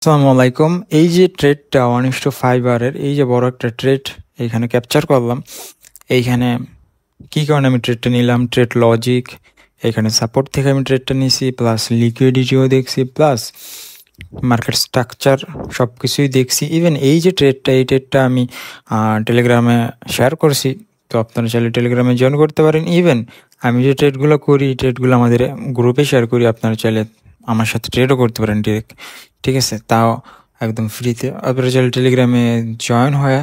আসসালামু আলাইকুম। এই যে ট্রেডটা 1:5 বারের এই যে বড় একটা ট্রেড এইখানে ক্যাপচার করলাম। এইখানে কি কারণে আমি ট্রেডটা নিলাম, ট্রেড লজিক, এখানে সাপোর্ট থেকে আমি ট্রেডটা নিছি, প্লাস লিকুইডিটিও দেখছি, প্লাস মার্কেট স্ট্রাকচার সব কিছুই দেখছি। ইভেন এই যে ট্রেডটা, এই ট্রেডটা আমি টেলিগ্রামে শেয়ার করছি, তো আপনারা চাইলে টেলিগ্রামে জয়েন করতে পারেন। ইভেন আমি যে ট্রেডগুলো করি, ট্রেডগুলো আমাদের গ্রুপে শেয়ার করি, আপনারা চাইলে আমার সাথে ট্রেডও করতে পারেন ডিরেক্ট, ঠিক আছে, তাও একদম ফ্রিতে। আপনারা চাইলে টেলিগ্রামে জয়েন হয়ে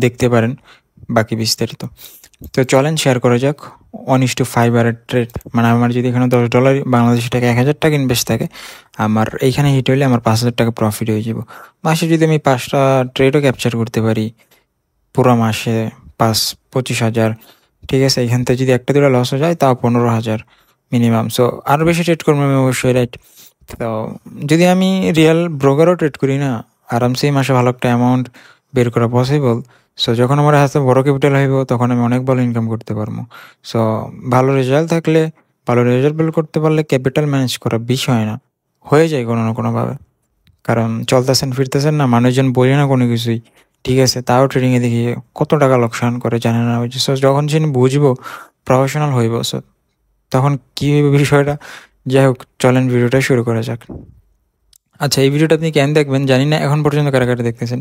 দেখতে পারেন বাকি বিস্তারিত। তো চলেন শেয়ার করা যাক 1:5 বারের ট্রেড। মানে আমার যদি এখানে $10 বাংলাদেশি টাকা 1,000 টাকা ইনভেস্ট থাকে, আমার এইখানে হিট হইলে আমার 5,000 টাকা প্রফিট হয়ে যাব। মাসে যদি আমি 5টা ট্রেডও ক্যাপচার করতে পারি, পুরো মাসে 25,000, ঠিক আছে। এখান থেকে যদি একটা দুটো লস হয়ে যায় তাও 15,000 মিনিমাম। সো আরও বেশি ট্রেড করবো আমি অবশ্যই, রাইট। তো যদি আমি রিয়েল ব্রোকারও ট্রেড করি না, আরামসে এই মাসে ভালো একটা অ্যামাউন্ট বের করা পসিবল। সো যখন আমার হাতে বড় ক্যাপিটাল হইব, তখন আমি অনেক ভালো ইনকাম করতে পারবো। সো ভালো রেজাল্ট থাকলে, ভালো রেজাল্ট বের করতে পারলে ক্যাপিটাল ম্যানেজ করা বিষয় না, হয়ে যায় কোনো না কোনোভাবে। কারণ চলতেছেন ফিরতেছেন না, মানুষজন বোঝে না কোনো কিছুই, ঠিক আছে, তাও ট্রেডিংয়ে দেখি কত টাকা লোকসান করে জানে না। সো যখন সে বুঝবো, প্রফেশনাল হইব, সো তখন কী হইবে বিষয়টা। যাই হোক, চলেন ভিডিওটা শুরু করা যাক। আচ্ছা, এই ভিডিওটা আপনি কেন দেখবেন জানি না, এখন পর্যন্ত কারা কারা দেখতেছেন।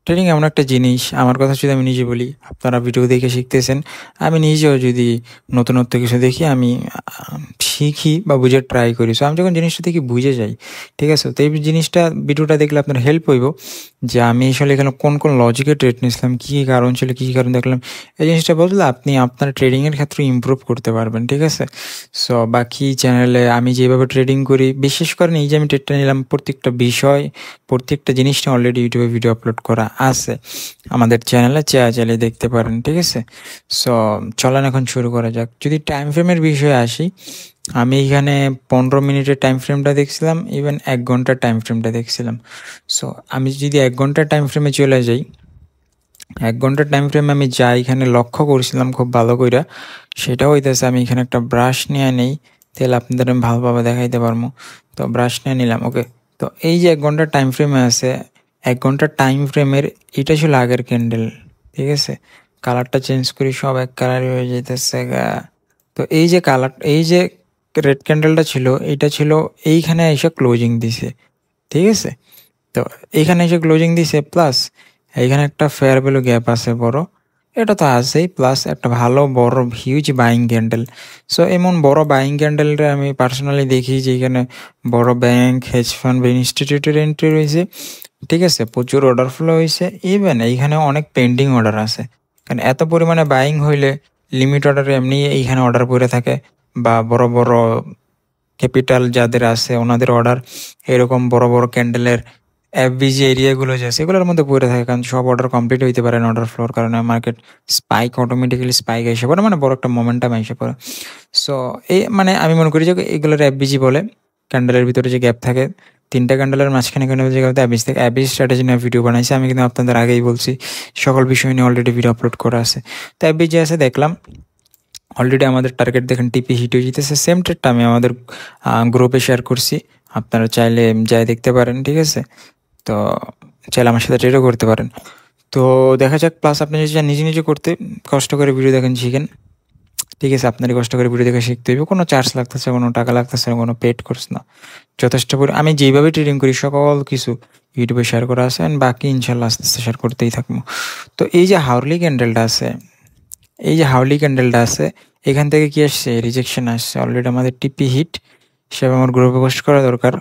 ট্রেডিং এমন একটা জিনিস, আমার কথা যদি আমি নিজে বলি, আপনারা ভিডিও দেখে শিখতেছেন, আমি নিজেও যদি নতুনত্ব কিছু দেখি, আমি শিখি বা বুঝে ট্রাই করি। সো আমি যখন জিনিসটা দেখি বুঝে যাই, ঠিক আছে। তো এই জিনিসটা, ভিডিওটা দেখলে আপনার হেল্প হইব যে আমি আসলে এখানে কোন কোন লজিকে ট্রেড নিয়েছিলাম, কী কী কারণ ছিল, কী কী কারণ দেখলাম। এই জিনিসটা বললে আপনি আপনার ট্রেডিংয়ের ক্ষেত্রে ইমপ্রুভ করতে পারবেন, ঠিক আছে। সো বাকি চ্যানেলে আমি যেভাবে ট্রেডিং করি, বিশেষ করে এই যে আমি ট্রেডটা নিলাম, প্রত্যেকটা বিষয়, প্রত্যেকটা জিনিসটা অলরেডি ইউটিউবে ভিডিও আপলোড করা আছে, আমাদের চ্যানেলে চাইলে দেখতে পারেন, ঠিক আছে। সো চলেন এখন শুরু করা যাক। যদি টাইম ফ্রেমের বিষয়ে আসি, আমি এখানে 15 মিনিটের টাইম ফ্রেমটা দেখছিলাম, ইভেন 1 ঘন্টার টাইম ফ্রেমটা দেখছিলাম। সো আমি যদি 1 ঘন্টার টাইম ফ্রেমে চলে যাই, 1 ঘন্টার টাইম ফ্রেমে আমি যা এখানে লক্ষ্য করছিলাম খুব ভালো কইরা, সেটা হইতেছে, আমি এখানে একটা ব্রাশ নিয়ে নেই, তাহলে আপনাদের আমি ভালোভাবে দেখাইতে পারবো। তো ব্রাশ নিয়ে নিলাম, ওকে। তো এই যে 1 ঘন্টার টাইম ফ্রেমে আছে, 1 ঘন্টার টাইম ফ্রেমের এটা ছিল আগের ক্যান্ডেল, ঠিক আছে। কালারটা চেঞ্জ করি, সব এক কালারই হয়ে যেতেছে গা। তো এই যে কালার, এই যে রেড ক্যান্ডেলটা ছিল, এটা ছিল এইখানে এসে ক্লোজিং দিছে, ঠিক আছে। তো এইখানে এসে ক্লোজিং দিছে, প্লাস এইখানে একটা ফেয়ার ভ্যালু গ্যাপ আছে বড়, এটা তো আছেই, প্লাস একটা ভালো বড় হিউজ বাইং ক্যান্ডেল। সো এমন বড় বাইং ক্যান্ডেলটা আমি পার্সোনালি দেখি যে এখানে বড় ব্যাংক, হেজ ফান্ড বা ইনস্টিটিউটের এন্ট্রি রয়েছে, ঠিক আছে, প্রচুর অর্ডার ফ্লো হয়েছে। ইভেন এইখানে অনেক পেন্ডিং অর্ডার আছে, কারণ এত পরিমাণে বাইং হইলে লিমিট অর্ডারে এমনি এইখানে অর্ডার পড়ে থাকে, বা বড় বড় ক্যাপিটাল যাদের আছে ওনাদের অর্ডার এরকম বড় বড় ক্যান্ডেলের এফবিজি এরিয়াগুলো যে আছে এগুলোর মধ্যে পড়ে থাকে, কারণ সব অর্ডার কমপ্লিট হইতে পারে না অর্ডার ফ্লোর কারণে। মার্কেট স্পাইক, অটোমেটিক্যালি স্পাইক এসে পড়ে, মানে বড় একটা মোমেন্টাম এসে পড়ে। সো এই মানে আমি মনে করি যে এগুলোর এফবিজি বলে, ক্যান্ডেলের ভিতরে যে গ্যাপ থাকে, 3টা ক্যান্ডেলের মাঝখানে কোনো জায়গাতে অ্যাবিজ থাকে। অ্যাবিজ স্ট্র্যাটেজি নিয়ে ভিডিও বানাইছি আমি, কিন্তু আপনাদের আগেই বলছি, সকল বিষয় নিয়ে অলরেডি ভিডিও আপলোড করা আছে। তো অ্যাবিজ যে আছে দেখলাম, অলরেডি আমাদের টার্গেট দেখেন টিপি হিট হয়ে যেতেছে। সেম ট্রেডটা আমি আমাদের গ্রুপে শেয়ার করছি, আপনারা চাইলে যাই দেখতে পারেন, ঠিক আছে। তো চাইলে আমার সাথে ট্রেডও করতে পারেন। তো দেখা যাক, প্লাস আপনি যদি চান নিজে নিজে করতে, কষ্ট করে ভিডিও দেখেন, শিখেন, ঠিক আছে। আপনারই কষ্ট করে ভিডিও দেখে শিখতে হইবে, কোনো চার্জ লাগতেছে, কোনো টাকা লাগতেছে না, কোনো পেড কোর্স না, যথেষ্ট আমি যেভাবে ট্রেডিং করি সকল কিছু ইউটিউবে শেয়ার করা আছে, অ্যান্ড বাকি ইনশাল্লাহ আস্তে আস্তে শেয়ার করতেই থাকবো। তো এই যে হাউরলি ক্যান্ডেলটা আছে, এই যে হাউরলি ক্যান্ডেলটা আছে, এখান থেকে কি আসছে, রিজেকশন আসছে। অলরেডি আমাদের টিপি হিট, সেভাবে আমার গ্রুপে পোস্ট করা দরকার,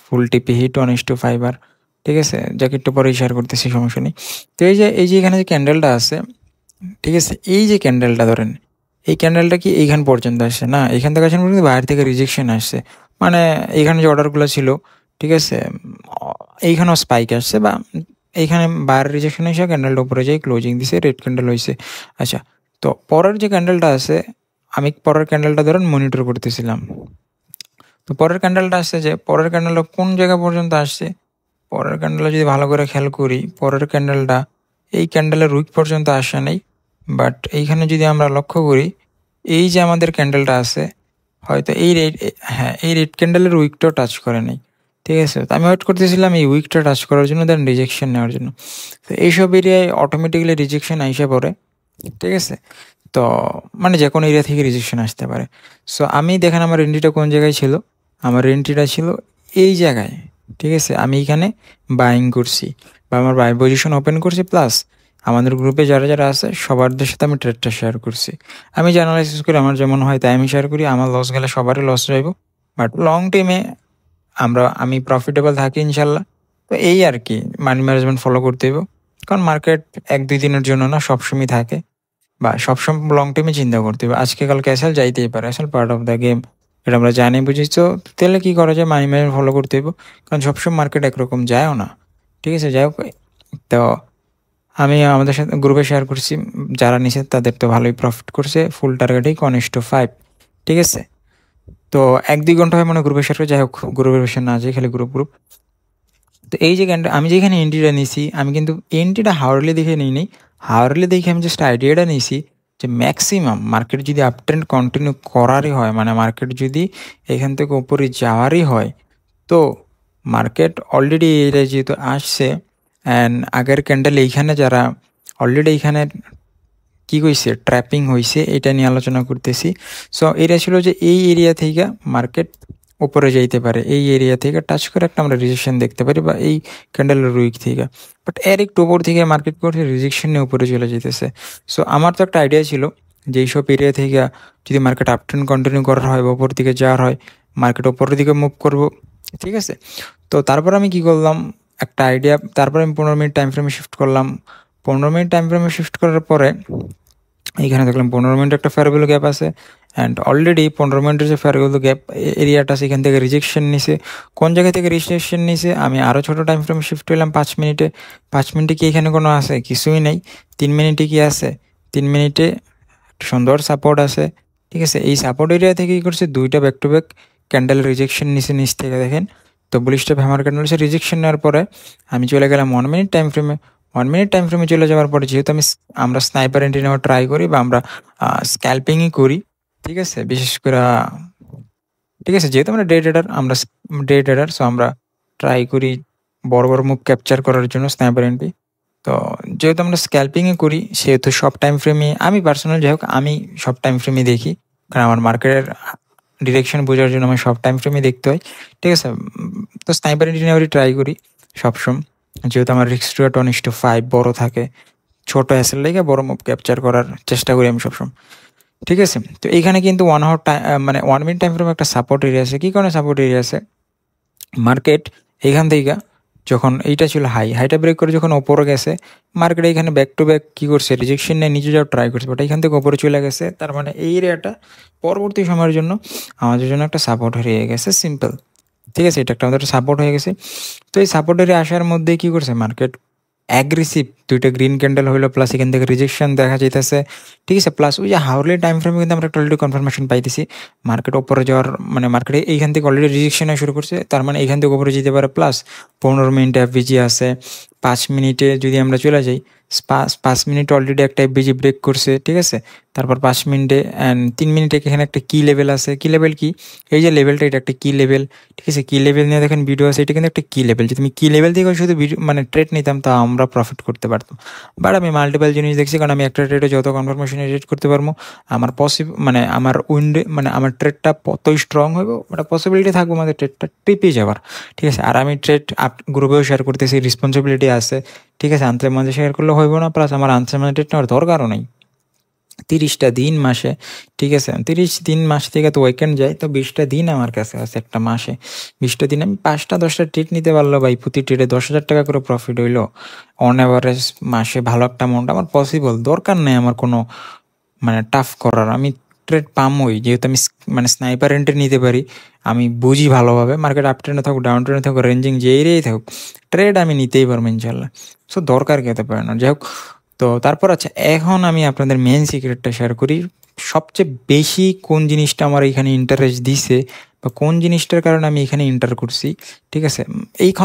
ফুল টিপি হিট 1:5 আর, ঠিক আছে। যাকে একটু পরেই শেয়ার করতেছি, সমস্যা নেই। তো এই যে এখানে যে ক্যান্ডেলটা আছে, ঠিক আছে, এই যে ক্যান্ডেলটা ধরেন, এই ক্যান্ডেলটা কি এইখান পর্যন্ত আসছে না, এখান থেকে আসেন পর্যন্ত বাইরে থেকে রিজেকশন আসছে, মানে এইখানে যে অর্ডারগুলো ছিল, ঠিক আছে, এইখানেও স্পাইক আসছে, বা এইখানে বাইরের রিজেকশন এসে ক্যান্ডেলটা উপরে যাই ক্লোজিং দিছে, রেড ক্যান্ডেল হয়েছে। আচ্ছা, তো পরের যে ক্যান্ডেলটা আছে, আমি পরের ক্যান্ডেলটা ধরেন মনিটর করতেছিলাম। তো পরের ক্যান্ডেলটা আসছে, যে পরের ক্যান্ডেলটা কোন জায়গা পর্যন্ত আসছে, পরের ক্যান্ডেলটা যদি ভালো করে খেয়াল করি, পরের ক্যান্ডেলটা এই ক্যান্ডেলের উইক পর্যন্ত আসে নাই। বাট এইখানে যদি আমরা লক্ষ্য করি, এই যে আমাদের ক্যান্ডেলটা আছে, হয়তো এই রেড, হ্যাঁ এই রেড ক্যান্ডেলের উইকটাও টাচ করে নাই, ঠিক আছে? তো আমি ওয়েট করতেছিলাম এই উইকটা টাচ করার জন্য, দেন রিজেকশন নেওয়ার জন্য। তো এইসব এরিয়ায় অটোমেটিক্যালি রিজেকশন আইসা পড়ে, ঠিক আছে? তো মানে যে কোনো এরিয়া থেকে রিজেকশন আসতে পারে। সো আমি দেখেন আমার এন্ট্রিটা কোন জায়গায় ছিল, আমার এন্ট্রিটা ছিল এই জায়গায়, ঠিক আছে? আমি এখানে বাইং করছি বা আমার বাই পজিশন ওপেন করছি, প্লাস আমাদের গ্রুপে যারা যারা আছে সবারদের সাথে আমি ট্রেডটা শেয়ার করছি। আমি যে অ্যানালাইসিস করি আমার যেমন হয় তাই আমি শেয়ার করি, আমার লস গেলে সবারই লস যাইব, বাট লং টাইমে আমি প্রফিটেবল থাকি ইনশাল্লাহ। তো এই আর কি, মানি ম্যানেজমেন্ট ফলো করতে হইব, কারণ মার্কেট 1-2 দিনের জন্য না, সবসময় থাকে বা সবসময় লং টাইমে চিন্তা করতে হবে। আজকে কালকে আসল যাইতেই পারে, আসল পার্ট অফ দ্য গেম, এটা আমরা জানি বুঝি। তো তাহলে কী করা যায়, মানি ম্যানেজমেন্ট ফলো করতে হইব, কারণ সবসময় মার্কেট একরকম যায়ও না, ঠিক আছে? যাই হোক, তো আমি আমাদের সাথে গ্রুপে শেয়ার করছি, যারা নিছে তাদের তো ভালোই প্রফিট করছে, ফুল টার্গেটেই 1:5, ঠিক আছে? তো 1-2 ঘন্টা হয় মানে গ্রুপে শেয়ার করে, যাই হোক গ্রুপের বেশি না যায়, খালি গ্রুপ গ্রুপ। তো এই যে আমি যেখানে এন্ট্রিটা নিছি, আমি কিন্তু এন্ট্রিটা হাওয়ারলি দেখে নিই, হাওয়ারলি দেখে আমি জাস্ট আইডিয়াটা নিছি যে ম্যাক্সিমাম মার্কেট যদি আপ ট্রেন্ড কন্টিনিউ করারই হয়, মানে মার্কেট যদি এখান থেকে উপরে যাওয়ারই হয়, তো মার্কেট অলরেডি এটা যেহেতু আসছে, অ্যান্ড আগের ক্যান্ডেল এইখানে যারা অলরেডি এইখানে কী কইছে ট্র্যাপিং হয়েছে, এটা নিয়ে আলোচনা করতেছি। সো এটা ছিল যে এই এরিয়া থেকে মার্কেট উপরে যাইতে পারে, এই এরিয়া থেকে টাচ করে একটা আমরা রিজেকশন দেখতে পারি, বা এই ক্যান্ডেলের উইক থেকে। বাট এর একটু উপর থেকে মার্কেট করছে, রিজেকশন নিয়ে উপরে চলে যেতেছে। সো আমার তো একটা আইডিয়া ছিল যে এইসব এরিয়া থেকে যদি মার্কেট আপ ট্রেন্ড কন্টিনিউ করার হয় বা উপর দিকে যাওয়ার হয়, মার্কেট উপরের দিকে মুভ করব, ঠিক আছে? তো তারপর আমি কি করলাম, একটা আইডিয়া, তারপর আমি 15 মিনিট টাইম ফ্রেমে শিফট করলাম। 15 মিনিট টাইম ফ্রেমে শিফট করার পরে এইখানে দেখলাম 15 মিনিট একটা ফেয়ারভ্যালু গ্যাপ আছে, অ্যান্ড অলরেডি 15 মিনিটের যে ফেয়ারভ্যালু গ্যাপ এরিয়াটা আছে, এখান থেকে রিজেকশন নিছে। কোন জায়গা থেকে রিজেকশন নিছে, আমি আরও ছোটো টাইম ফ্রেমে শিফট হলাম 5 মিনিটে। 5 মিনিটে কি এখানে কোনো আছে? কিছুই নেই। 3 মিনিটে কি আছে? 3 মিনিটে সুন্দর সাপোর্ট আছে, ঠিক আছে? এই সাপোর্ট এরিয়া থেকে কী করছে, দুইটা back to back candle rejection নিচে, নিচ থেকে দেখেন। তো বুলিশ হ্যামার ক্যান্ডেল হচ্ছে রিজেকশন নেওয়ার পরে আমি চলে গেলাম 1 মিনিট টাইম ফ্রেমে। 1 মিনিট টাইম ফ্রেমে চলে যাওয়ার পরে, যেহেতু আমরা স্নাইপার এন্ট্রি নেওয়া ট্রাই করি বা আমরা স্ক্যাল্পিংই করি, ঠিক আছে? বিশেষ করে ঠিক আছে, যেহেতু আমরা ডে ট্রেডার, সো আমরা ট্রাই করি বড় বড় মুভ ক্যাপচার করার জন্য স্নাইপার এন্ট্রি। তো যেহেতু আমরা স্ক্যাল্পিংয়ে করি, সেহেতু সব টাইম ফ্রেমে আমি পার্সোনাল, যাই হোক আমি সব টাইম ফ্রেমে দেখি, কারণ আমার মার্কেটের ডিরেকশন বোঝার জন্য আমার সব টাইম ফ্রেমে দেখতে হয়, ঠিক আছে? তো স্নাইপার এন্ট্রি নেওয়ারই ট্রাই করি সবসময়, যেহেতু আমার রিস্ক টু 1:5 বড় থাকে, ছোটো অ্যাসেল লেগে বড় মুভ ক্যাপচার করার চেষ্টা করি আমি সবসময়, ঠিক আছে? তো এইখানে কিন্তু 1 আওয়ার টাইম, মানে 1 মিনিট টাইম ফ্রেমে একটা সাপোর্ট এরিয়া আছে। কী কারণে সাপোর্ট এরিয়া আছে? মার্কেট এইখান থেকে যখন এইটা ছিল হাইটা ব্রেক করে যখন ওপরে গেছে, মার্কেট এইখানে ব্যাক টু ব্যাক কী করছে, রিজেকশন নিয়ে নিচে যাওয়ার ট্রাই করছে, বাট এইখান থেকে ওপরে চলে গেছে। তার মানে এই এরিয়াটা পরবর্তী সময়ের জন্য আমাদের জন্য একটা সাপোর্ট হয়ে গেছে, সিম্পল, ঠিক আছে? এটা একটা আমাদের সাপোর্ট হয়ে গেছে। তো এই সাপোর্ট এরিয়া আসার মধ্যে কী করছে মার্কেট, অ্যাগ্রেসিভ দুইটা গ্রিন ক্যান্ডেল হইলো, প্লাস এখান থেকে রিজেকশন দেখা যাইতেছে, ঠিক আছে? প্লাস ওই যে হাওরলি টাইম ফ্রেমে কিন্তু আমরা একটা অলরেডি কনফার্মেশন পাইতেছি মার্কেট ওপরে যাওয়ার, মানে মার্কেটে এইখান থেকে অলরেডি রিজেকশন শুরু করছে, তার মানে এইখান থেকে ওপরে যেতে পারে। প্লাস 15 মিনিট এফবিজি আছে, 5 মিনিটে যদি আমরা চলে যাই, 5 মিনিট অলরেডি একটা এফবিজি ব্রেক করছে, ঠিক আছে? তারপর 5 মিনিটে অ্যান্ড 3 মিনিটে এখানে একটা কি লেভেল আছে। কি লেভেল কি? এই যে লেভেলটা, এটা একটা কি লেভেল, ঠিক আছে? কি লেভেল নিয়ে দেখেন ভিডিও আছে, এটা কিন্তু একটা কি লেভেল। যদি আমি কি লেভেল থেকে শুধু মানে ট্রেড নিতাম, তা আমরা প্রফিট করতে পারতাম। বাট আমি মাল্টিপল জিনিস দেখছি, কারণ আমি একটা ট্রেডে যত কনফার্মেশন ট্রেড করতে পারবো, আমার মানে আমার উইন্ডে, মানে আমার ট্রেডটা কতই স্ট্রং হইব, মানে পসিবিলিটি থাকবো আমাদের ট্রেডটা টিপে যাওয়ার, ঠিক আছে? আর আমি ট্রেড গ্রুপেও শেয়ার করতেছি, রেসপন্সিবিলিটি আছে, ঠিক আছে? আনতে মধ্যে শেয়ার করলে হইব না, প্লাস আমার আনতে মানে ট্রেড নেওয়ার দরকারও নেই। 30টা দিন মাসে, ঠিক আছে? 30 দিন মাস থেকে তো উইকেন্ড যায়, তো 20টা দিন আমার কাছে আছে একটা মাসে। 20টা দিন আমি 5টা-10টা ট্রেড নিতে পারলো ভাই, প্রতি ট্রেডে 10,000 টাকা করে প্রফিট হইলো অন অ্যাভারেজ মাসে, ভালো একটা অ্যামাউন্ট আমার পসিবল। দরকার নেই আমার কোনো মানে টাফ করার, আমি ট্রেড পামই, যেহেতু আমি মানে স্নাইপার এন্ট্রি নিতে পারি, আমি বুঝি ভালোভাবে মার্কেট আপ ট্রেন্ডে থাকুক, ডাউন ট্রেন্ডে থাকুক, রেঞ্জিং যে এরিয়াই থাকুক, ট্রেড আমি নিতেই পারবো ইনশাল্লাহ। সো দরকার খেতে পারে না, যাই হোক। তো তারপর আচ্ছা, এখন আমি আপনাদের মেন সিক্রেটটা শেয়ার করি। সবচেয়ে বেশি কোন জিনিসটা আমার এখানে ইন্টারেস্ট দিছে, বা কোন জিনিসটার কারণে আমি এখানে ইন্টার করছি, ঠিক আছে?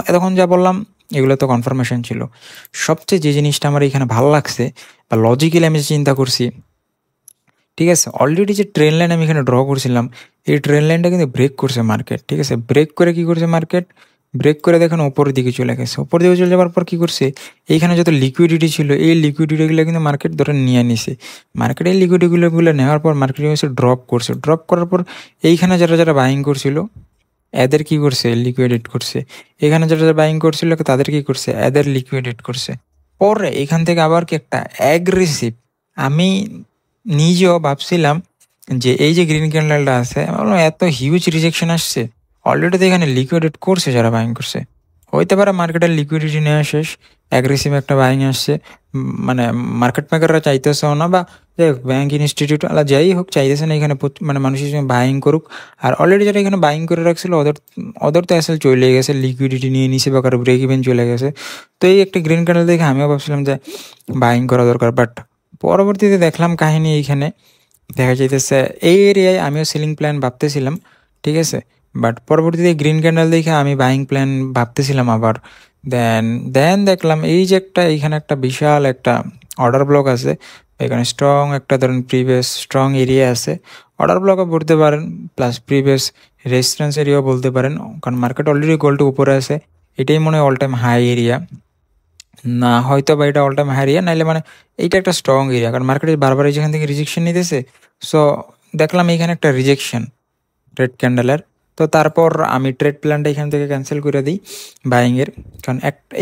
এতক্ষণ যা বললাম এগুলো তো কনফার্মেশন ছিল। সবচেয়ে যে জিনিসটা আমার এখানে ভালো লাগছে বা লজিক্যালি আমি চিন্তা করছি, ঠিক আছে, অলরেডি যে ট্রেন লাইন আমি এখানে ড্র করছিলাম, এই ট্রেন লাইনটা কিন্তু ব্রেক করছে মার্কেট, ঠিক আছে? ব্রেক করে কি করছে মার্কেট, ব্রেক করে দেখেন উপরের দিকে চলে গেছে। উপর দিকে চলে যাওয়ার পর কী করছে, এইখানে যত লিকুইডিটি ছিল এই লিকুইডিটিগুলো কিন্তু মার্কেট ধরে নিয়ে নিছে। মার্কেটে এই লিকুইডিটিগুলো নেওয়ার পর মার্কেট হচ্ছে ড্রপ করছে। ড্রপ করার পর এইখানে যারা যারা বাইং করছিল এদের কি করছে, লিকুইডেট করছে। এখানে যারা যারা বাইং করছিল তাদের কি করছে, এদের লিকুইডেট করছে। পরে এখান থেকে আবার কি একটা অ্যাগ্রেসিভ, আমি নিজেও ভাবছিলাম যে এই যে গ্রিন ক্যান্ডেলটা আছে, আমি বললাম এত হিউজ রিজেকশন আসছে, অলরেডি তো এখানে লিকুইডেট করছে যারা বাইং করছে। হইতে পারে মার্কেটের লিকুইডিটি নেওয়া শেষ, অ্যাগ্রেসিভ একটা বাইং আসছে, মানে মার্কেট মেকাররা চাইতেছেও না, বা যাই হোক ব্যাঙ্ক ইনস্টিটিউট আলা যাই হোক চাইতেছে না এখানে মানে মানুষের সঙ্গে বাইং করুক। আর অলরেডি যারা এখানে বাইং করে রাখছিল ওদের ওদের তো আসলে চলে গেছে, লিকুইডিটি নিয়ে নিছে বা কারো ব্রেক ইভেন চলে গেছে। তো এই একটা গ্রিন ক্যান্ডেল দেখে আমিও ভাবছিলাম যে বাইং করা দরকার, বাট পরবর্তীতে দেখলাম কাহিনী এইখানে দেখা যাইতেছে এই এরিয়ায় আমিও সেলিং প্ল্যান ভাবতেছিলাম, ঠিক আছে। বাট পরবর্তীতে গ্রিন ক্যান্ডেল দেখে আমি বাইং প্ল্যান ভাবতেছিলাম আবার। দেন দেন দেখলাম এই যে একটা এইখানে একটা বিশাল একটা অর্ডার ব্লক আছে, এখানে স্ট্রং একটা ধরেন প্রিভিয়াস স্ট্রং এরিয়া আছে, অর্ডার ব্লকও বলতে পারেন, প্লাস প্রিভিয়াস রেজিস্ট্যান্স এরিয়াও বলতে পারেন, কারণ মার্কেট অলরেডি গোল্ডে উপরে আছে। এটাই মনে হয় অল টাইম হাই এরিয়া, না হয়তো বা এটা অল টাইম হাই এরিয়া, নাইলে মানে এইটা একটা স্ট্রং এরিয়া, কারণ মার্কেটে বারবার যেখান থেকে রিজেকশন নিতেছে। সো দেখলাম এইখানে একটা রিজেকশন ট্রেড ক্যান্ডেলের। তো তারপর আমি ট্রেড প্ল্যানটা এখান থেকে ক্যান্সেল করে দিই বাইংয়ের, কারণ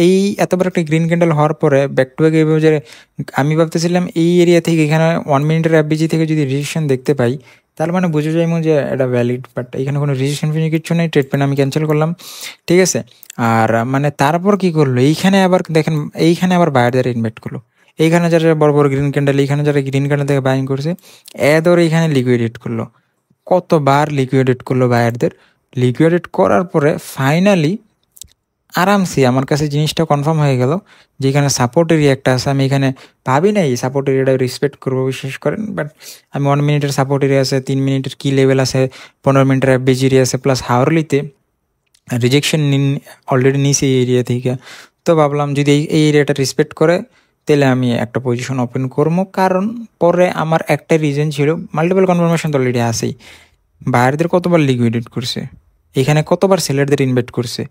এই এতবার একটা গ্রিন ক্যান্ডেল হওয়ার পরে ব্যাক টু ব্যাক এইভাবে যে আমি ভাবতেছিলাম এই এরিয়া থেকে এখানে 1 মিনিটের এফবিজি থেকে যদি রিজেকশন দেখতে পাই তাহলে মানে বুঝে যাইমো যে এটা ভ্যালিড, বাট এখানে কোনো রিজেকশন ফিনি কিচ্ছু নেই, ট্রেড প্ল্যান আমি ক্যান্সেল করলাম, ঠিক আছে। আর মানে তারপর কি করলো, এইখানে আবার দেখেন এইখানে আবার বায়ারদের ইনভাইট করলো, এইখানে যারা বড় বড় গ্রিন ক্যান্ডেল, এইখানে যারা গ্রিন ক্যান্ডেল থেকে বাইং করছে এদের এইখানে লিকুইডেট করলো, কতবার লিকুইডেট করলো বায়ারদের। লিকুইডেট করার পরে ফাইনালি আরামসে আমার কাছে জিনিসটা কনফার্ম হয়ে গেল যে এখানে সাপোর্ট এরিয়া একটা আছে। আমি এখানে ভাবি নাই সাপোর্ট এরিয়াটা রেসপেক্ট করবো, বিশেষ করেন, বাট আমি 1 মিনিটের সাপোর্ট এরিয়া আছে, 3 মিনিটের কি লেভেল আছে, 15 মিনিটের এফবিজি এরিয়া আছে, প্লাস হাওয়ারলিতে রিজেকশন অলরেডি নিয়েছে এই এরিয়া থেকে। তো ভাবলাম যদি এই এরিয়াটা রেসপেক্ট করে তাহলে আমি একটা পজিশন ওপেন করবো, কারণ পরে আমার একটা রিজন ছিল, মাল্টিপল কনফার্মেশন তো অলরেডি আসেই, বায়ারদের কতবার লিকুইডেট করছে, এখানে কতবার সেলারদের ইনভাইট করছে,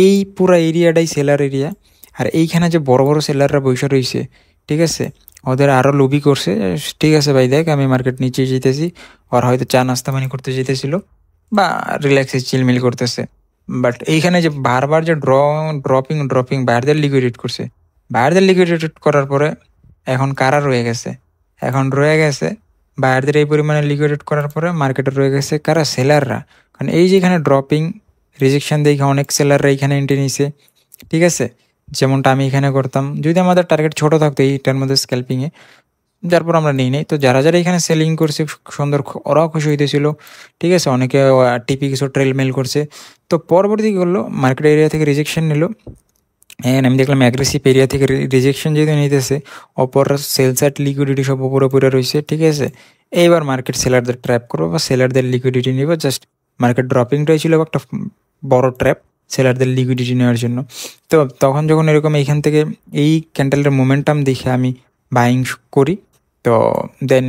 এই পুরা এরিয়াটাই সেলার এরিয়া। আর এইখানে যে বড় বড় সেলাররা বসে রয়েছে, ঠিক আছে, ওদের আরও লবি করছে, ঠিক আছে ভাই দেখ আমি মার্কেট নিচে যেতেছি, ওরা হয়তো চা নাস্তা পানি করতে যেতেছিল বা রিল্যাক্সে চিলমিল করতেছে। বাট এইখানে যে বারবার যে ড্রপিং বায়ারদের লিকুইডেট করছে, বায়ারদের লিকুইডেট করার পরে এখন কারা রয়ে গেছে, এখন রয়ে গেছে বায়ারদের এই পরিমাণে লিকুইডেট করার পরে মার্কেটে রয়ে গেছে কারা, সেলাররা। কারণ এই যে এখানে ড্রপিং রিজেকশন দেখে অনেক সেলাররা এখানে এন্ট্রি নিছে, ঠিক আছে, যেমনটা আমি এখানে করতাম যদি আমাদের টার্গেট ছোট থাকতো এইটার মধ্যে স্ক্যাল্পিংয়ে, যার পর আমরা নিই তো যারা যারা এখানে সেলিং করছে সুন্দর, ওরাও খুশি হইতেছিল, ঠিক আছে, অনেকে টিপি কিছু ট্রেল মেল করছে। তো পরবর্তী কী করলো, মার্কেট এরিয়া থেকে রিজেকশন নিল, আমি দেখলাম অ্যাগ্রেসিভ এরিয়া থেকে রিজেকশন যেহেতু নিতেছে, অপর সেলস অ্যাট লিকুইডিটি সব উপরে উপরে রয়েছে, ঠিক আছে। এইবার মার্কেট সেলারদের ট্র্যাপ করবো বা সেলারদের লিকুইডিটি নিব, জাস্ট মার্কেট ড্রপিংটাই ছিল একটা বড় ট্র্যাপ সেলারদের লিকুইডিটি নেওয়ার জন্য। তো তখন যখন এরকম এইখান থেকে এই ক্যান্ডেলের মোমেন্টাম দেখে আমি বাইং করি, তো দেন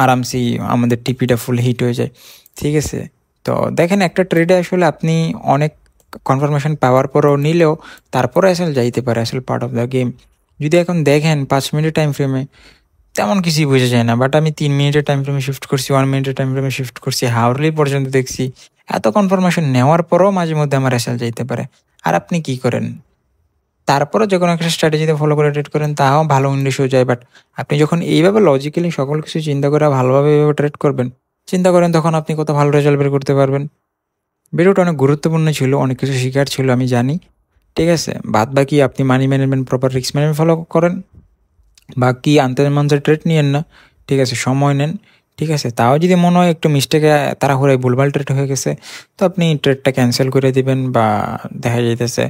আরামসে আমাদের টিপিটা ফুল হিট হয়ে যায়, ঠিক আছে। তো দেখেন একটা ট্রেডে আসলে আপনি অনেক কনফার্মেশন পাওয়ার পরও নিলেও তারপরে আসলে যাইতে পারে, আসলে পার্ট অফ দ্য গেম। যদি এখন দেখেন 5 মিনিটের টাইম ফ্রেমে তেমন কিছুই বোঝা যায় না, বাট আমি 3 মিনিটের টাইম ফ্রেমে শিফট করছি, 1 মিনিটের টাইম ফ্রেমে শিফট করছি, হাওয়ারলি পর্যন্ত দেখছি, এত কনফার্মেশন নেওয়ার পরও মাঝে মধ্যে আমার আসলে যাইতে পারে। আর আপনি কি করেন, তারপরে যখন একটা স্ট্র্যাটেজিতে ফলো করে ট্রেড করেন তাও ভালো উন্দেশ্য হয়ে যায়, বাট আপনি যখন এইভাবে লজিক্যালি সকল কিছু চিন্তা করে ভালোভাবে এইভাবে ট্রেড করবেন, চিন্তা করেন তখন আপনি কত ভালো রেজাল্ট বের করতে পারবেন। ভিডিওটা অনেক গুরুত্বপূর্ণ ছিল, অনেক কিছু শেখার ছিল আমি জানি, ঠিক আছে। বাদ বাকি আপনি money management, proper risk management follow করেন, বাকি আন্তর্জাতিক ট্রেড নিয়েন না, ঠিক আছে, সময় নেন, ঠিক আছে। তাও যদি মনে হয় একটু মিস্টেকে তাড়াহুড়োয় ভুলভাল ট্রেড হয়ে গেছে তো আপনি ট্রেডটা ক্যান্সেল করে দিবেন, বা দেখা যাইতেছে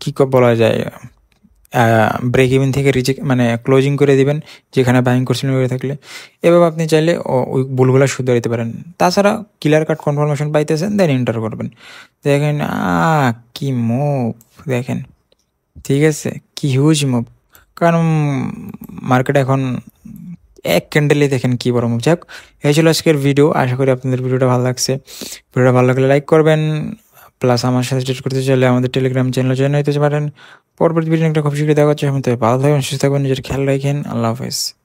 কী বলা যায় ব্রেক ইভেন থেকে মানে ক্লোজিং করে দিবেন যেখানে বাইং করছিলেন করে থাকলে। এভাবে আপনি চাইলে ওই ভুলগুলো শুধরে দিতে পারেন। তাছাড়া ক্লিয়ার কাট কনফার্মেশন পাইতেছেন দেন এন্টার করবেন। দেখেন কি মুভ দেখেন, ঠিক আছে, কি হিউজ মুভ, কারণ মার্কেট এখন এক ক্যান্ডেলে দেখেন কি বড় মুভ। যাক, এই ছিল আজকের ভিডিও। আশা করি আপনাদের ভিডিওটা ভালো লাগছে। ভিডিওটা ভালো লাগলে লাইক করবেন, প্লাস আমার সাথে ট্রেড করতে চাইলে আমাদের টেলিগ্রাম চ্যানেলে জয়েন হতে পারেন। পরবর্তী ভিডিও একটা খুব শীঘ্রই দেখা হচ্ছে। ভালো থাকবেন, সুস্থ থাকবেন, নিজের খেয়াল রাখেন। আল্লাহ হাফেজ।